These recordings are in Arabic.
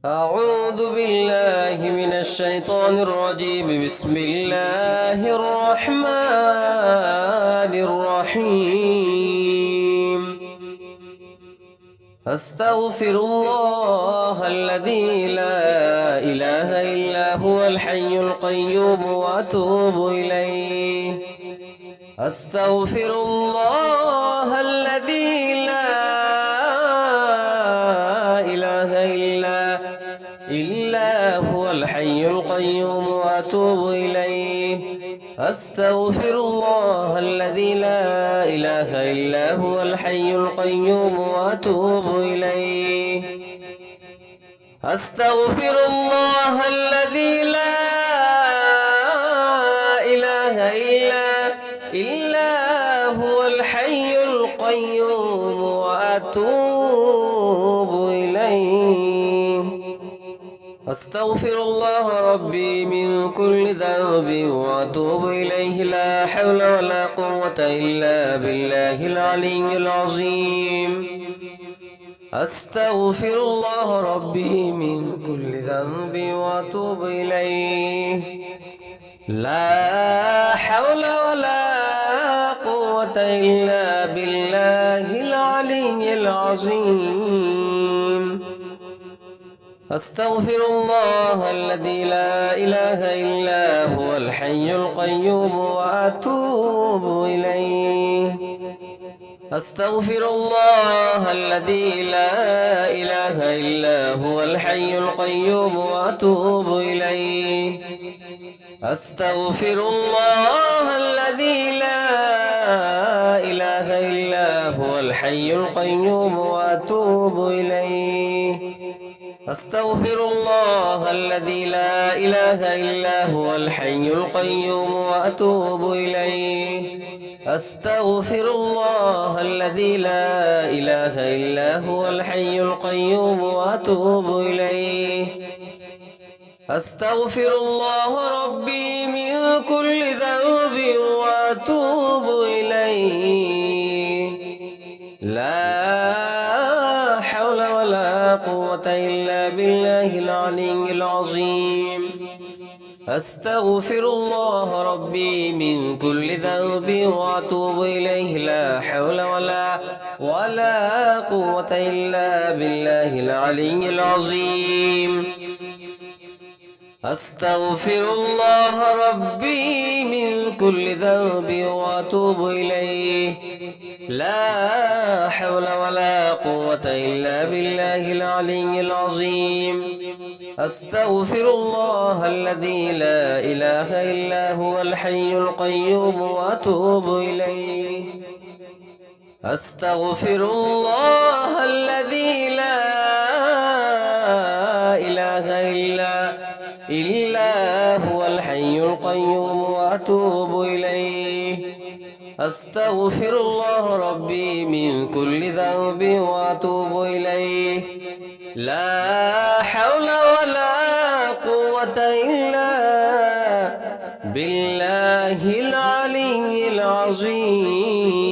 أعوذ بالله من الشيطان الرجيم. بسم الله الرحمن الرحيم. أستغفر الله الذي لا إله إلا هو الحي القيوم وأتوب إليه. أستغفر الله الذي لا إله إلا هو الحي القيوم وأتوب إليه. أستغفر الله الذي لا إله إلا هو الحي القيوم وأتوب إليه. أستغفر الله الذي لا إله إلا هو الحي القيوم وأتوب إليه. أستغفر الله ربي من كل ذنب وأتوب إليه. لا حول ولا قوة إلا بالله العلي العظيم. أستغفر الله ربي من كل ذنب وأتوب إليه. لا حول ولا قوة إلا بالله العلي العظيم. أستغفر الله الذي لا إله إلا هو الحي القيوم وأتوب إليه. أستغفر الله الذي لا إله إلا هو الحي القيوم وأتوب إليه. أستغفر الله الذي لا إله إلا هو الحي القيوم وأتوب إليه. أستغفر الله الذي لا إله إلا هو الحي القيوم وأتوب إليه. أستغفر الله الذي لا إله إلا هو الحي القيوم وأتوب إليه. أستغفر الله ربي من كل ذنب وأتوب إليه. لا حول ولا قوة إلا بالله العلي العظيم. أستغفر الله ربي من كل ذنب وأتوب إليه. لا حول ولا قوة إلا بالله العلي العظيم. أستغفر الله ربي من كل ذنب وأتوب إليه. لا حول ولا قوة إلا بالله العلي العظيم. أستغفر الله الذي لا إله إلا هو الحي القيوم وأتوب إليه. أستغفر الله الذي لا إله إلا هو الحي القيوم وأتوب إليه. أستغفر الله ربي من كل ذنب وأتوب إليه. لا حول ولا قوة إلا بالله العلي العظيم.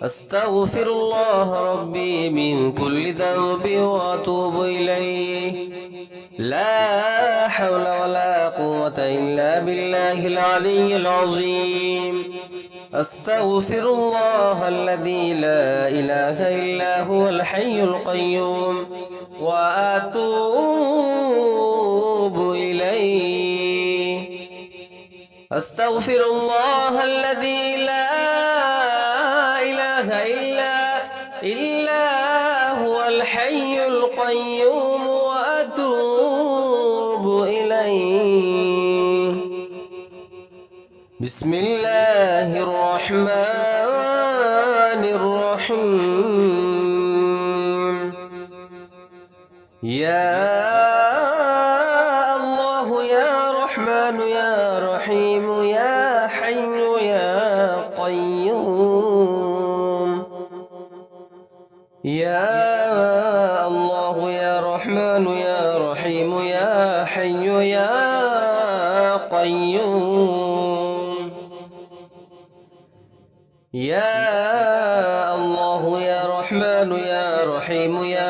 أستغفر الله ربي من كل ذنب وأتوب إليه. لا حول ولا قوة إلا بالله العلي العظيم. أستغفر الله الذي لا إله إلا هو الحي القيوم وأتوب إليه. أستغفر الله الذي لا إله إلا هو الحي القيوم وأتوب إليه. بسم الله الرحمن الرحيم. يا الله يا رحمن يا رحيم يا حي يا قيوم. يا الله يا رحمن يا رحيم يا حي يا قيوم. يا الله يا رحمن يا رحيم يا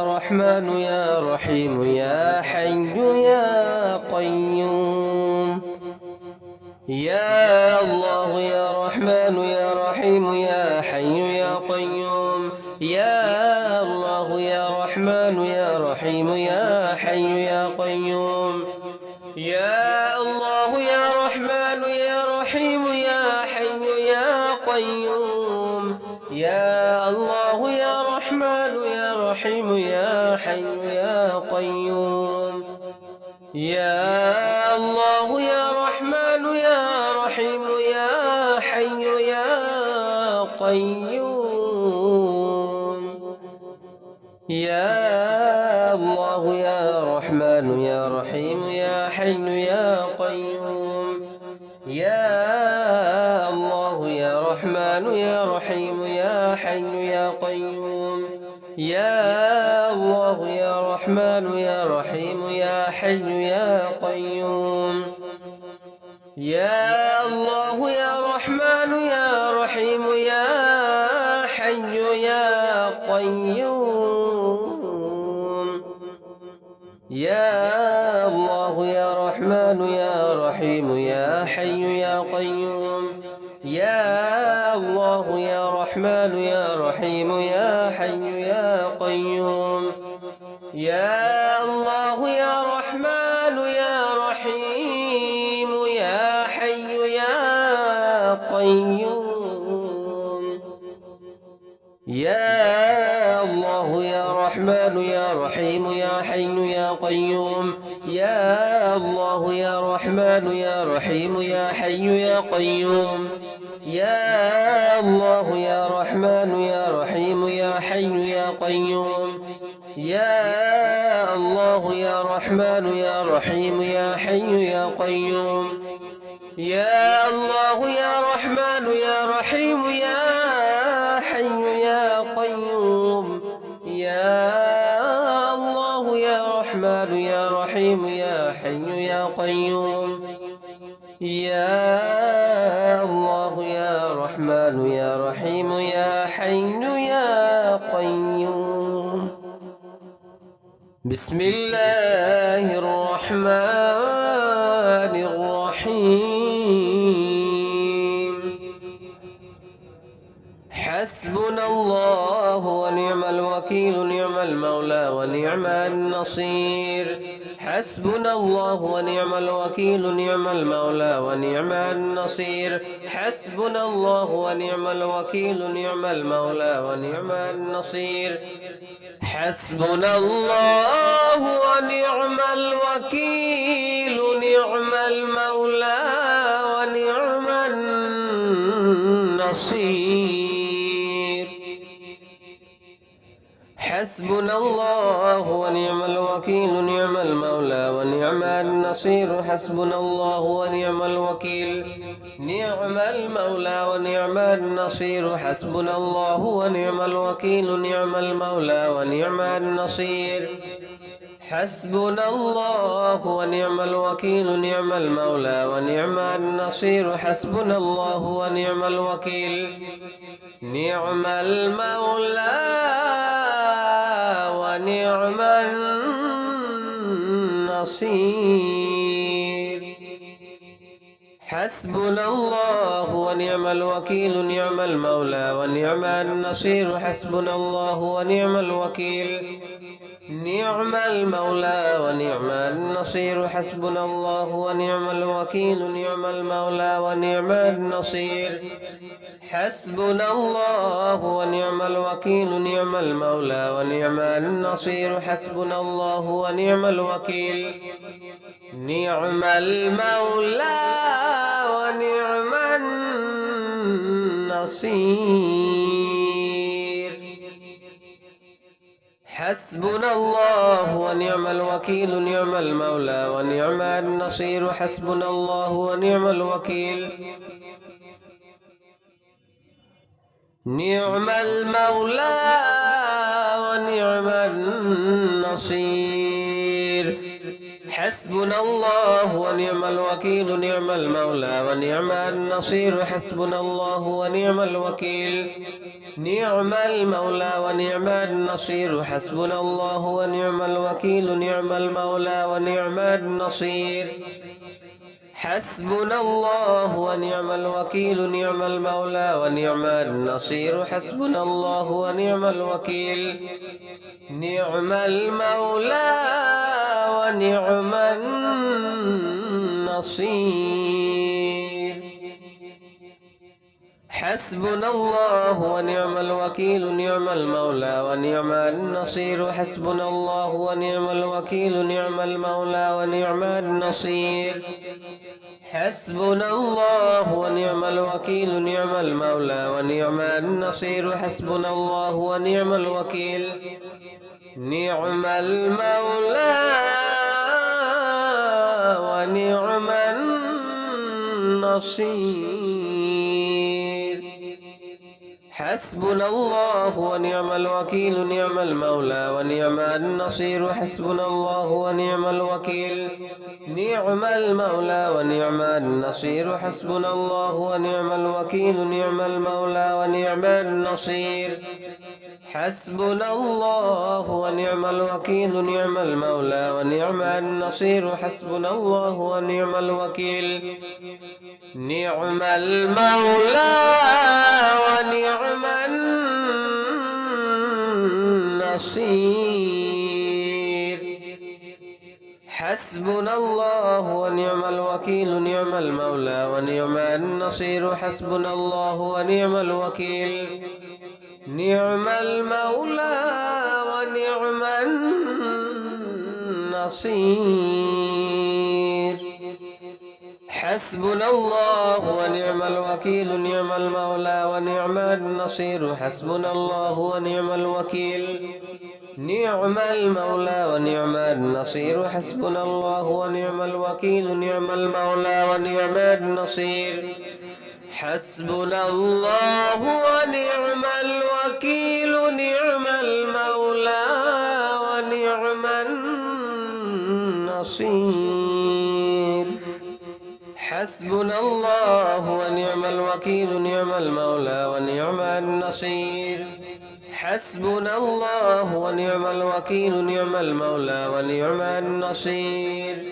يا رحمن يا رحيم يا حي يا قيوم. يا الله يا رحمن يا رحيم يا حي يا قيوم. يا الله يا رحمن يا رحيم يا حي يا قيوم. يا الله يا رحمن يا رحيم يا حي يا قيوم. يا الله يا رحمن يا رحيم يا حي يا قيوم. يا الله يا رحمن يا رحيم يا حي يا قيوم. يا الله يا رحمن يا رحيم يا حي يا قيوم. يا الله يا رحمن يا رحيم يا حي يا قيوم. يا الله يا رحمن يا رحيم يا حي يا قيوم. يا الله يا رحمن يا رحيم يا حي يا قيوم. يا الله يا رحمن يا رحيم يا حي يا قيوم. يا الله يا رحمن يا رحيم يا حي يا قيوم. يا الله يا رحمن يا رحيم يا حي يا قيوم. يا الله يا رحمن يا رحيم يا حي يا قيوم. يا الله يا رحمن يا رحيم يا حي يا قيوم. يا الله يا رحمن يا رحيم يا حي يا قيوم. يا الله يا رحمن يا رحيم يا حي يا قيوم. يا الله يا رحمن يا رحيم يا حي يا قيوم. يا الله يا رحمن يا رحيم يا حي يا قيوم. يا الله يا رحمن يا رحيم يا حي يا قيوم. بسم الله الرحمن الرحيم. حسبنا الله ونعم الوكيل نعم المولى ونعم النصير. حسبنا الله ونعم الوكيل نعم المولى ونعم النصير. حسبنا الله ونعم الوكيل نعم المولى ونعم النصير. حسبنا الله ونعم الوكيل نعم المولى ونعم النصير. حسبنا الله ونعم الوكيل نعم المولى ونعم النصير. حسبنا الله ونعم الوكيل نعم المولى ونعم النصير. حسبنا الله ونعم الوكيل نعم المولى ونعم النصير. حسبنا الله ونعم الوكيل نعم المولى ونعم النصير. حسبنا الله ونعم الوكيل نعم المولى ونعم النصير. حسبنا الله ونعم الوكيل نعم المولى ونعم النصير. حسبنا الله ونعم الوكيل نعم المولى ونعم النصير. حسبنا الله ونعم الوكيل نعم المولى ونعم النصير. حسبنا الله ونعم الوكيل نعم المولى ونعم النصير. حسبنا الله ونعم الوكيل نعم المولى ونعم النصير. حسبنا الله ونعم الوكيل نعم المولى ونعم النصير. حسبنا الله ونعم الوكيل نعم المولى ونعم النصير. حسبنا الله ونعم الوكيل نعم المولى ونعم النصير حسبنا الله ونعم الوكيل نعم المولى ونعم النصير حسبنا الله ونعم الوكيل نعم المولى ونعم النصير حسبنا الله ونعم الوكيل نعم المولى ونعم النصير حسبنا الله ونعم الوكيل نعم المولى ونعم النصير حسبنا الله ونعم الوكيل نعم المولى ونعم النصير حسبنا الله ونعم الوكيل نعم المولى ونعم النصير حسبنا الله ونعم الوكيل نعم المولى ونعم النصير حسبنا الله ونعم الوكيل نعم المولى ونعم النصير حسبنا الله ونعم الوكيل نعم المولى ونعم النصير حسبنا الله ونعم الوكيل نعم المولى ونعم النصير حسبنا الله ونعم الوكيل نعم المولى ونعم النصير حسبنا الله ونعم الوكيل نعم المولى ونعم النصير حسبنا الله ونعم الوكيل نعم المولى ونعم النصير حسبنا الله ونعم الوكيل نعم المولى ونعم النصير حسبنا الله ونعم الوكيل نعم المولى ونعم النصير حسبنا الله ونعم الوكيل نعم المولى ونعم النصير حسبنا الله ونعم الوكيل نعم المولى ونعم النصير حسبنا الله ونعم الوكيل نعم المولى ونعم النصير حسبنا الله ونعم الوكيل نعم المولى ونعم النصير حسبنا الله ونعم الوكيل نعم المولى ونعم النصير حسبنا الله ونعم الوكيل نعم المولى ونعم النصير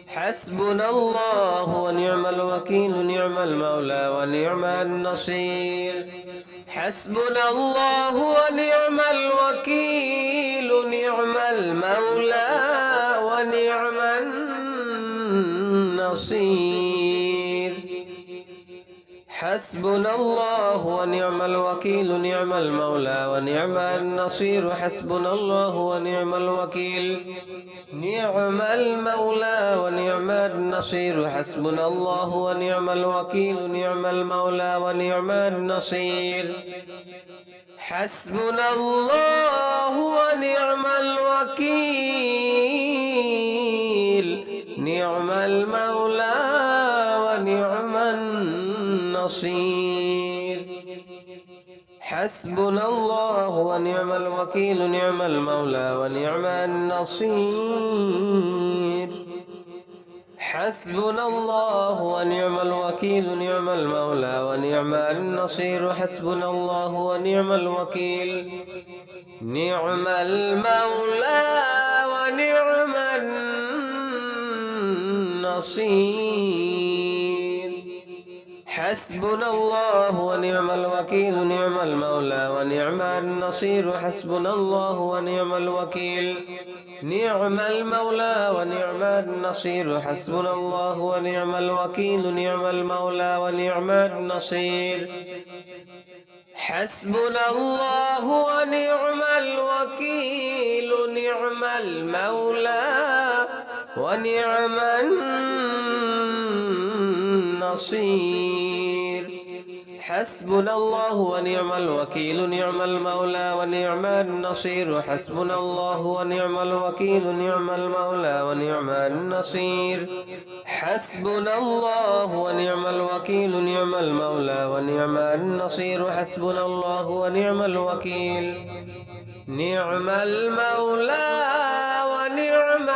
حسبنا الله ونعم الوكيل نعم المولى ونعم النصير حسبنا الله ونعم الوكيل نعم المولى ونعم النصير حسبنا الله ونعم الوكيل نعم المولى ونعم النصير حسبنا الله ونعم الوكيل نعم المولى ونعم النصير حسبنا الله ونعم الوكيل نعم المولى ونعم النصير حسبنا الله ونعم الوكيل نعم المولى ونعم النصير حسبنا الله ونعم الوكيل نعم المولى ونعم النصير حسبنا الله ونعم الوكيل نعم المولى ونعم النصير حسبنا الله ونعم الوكيل نعم المولى ونعم النصير حسبنا الله ونعم الوكيل نعم المولى ونعم النصير حسبنا الله ونعم الوكيل نعم المولى ونعم النصير حسبنا الله ونعم الوكيل نعم المولى ونعم النصير حسبنا الله ونعم الوكيل نعم المولى ونعم النصير حسبنا الله ونعم الوكيل نعم المولى ونعم النصير حسبنا الله ونعم الوكيل نعم المولى ونعم النصير حسبنا الله ونعم الوكيل نعم المولى ونعم النصير حسبنا الله ونعم الوكيل نعم المولى ونعم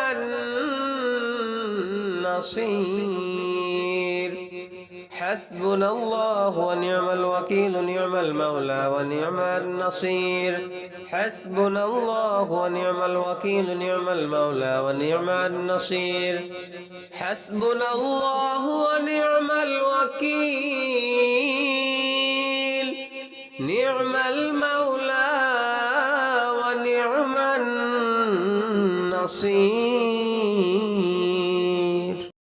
النصير حسبنا الله ونعم الوكيل نعم المولى ونعم النصير حسبنا الله ونعم الوكيل نعم المولى ونعم النصير حسبنا الله ونعم الوكيل نعم المولى ونعم النصير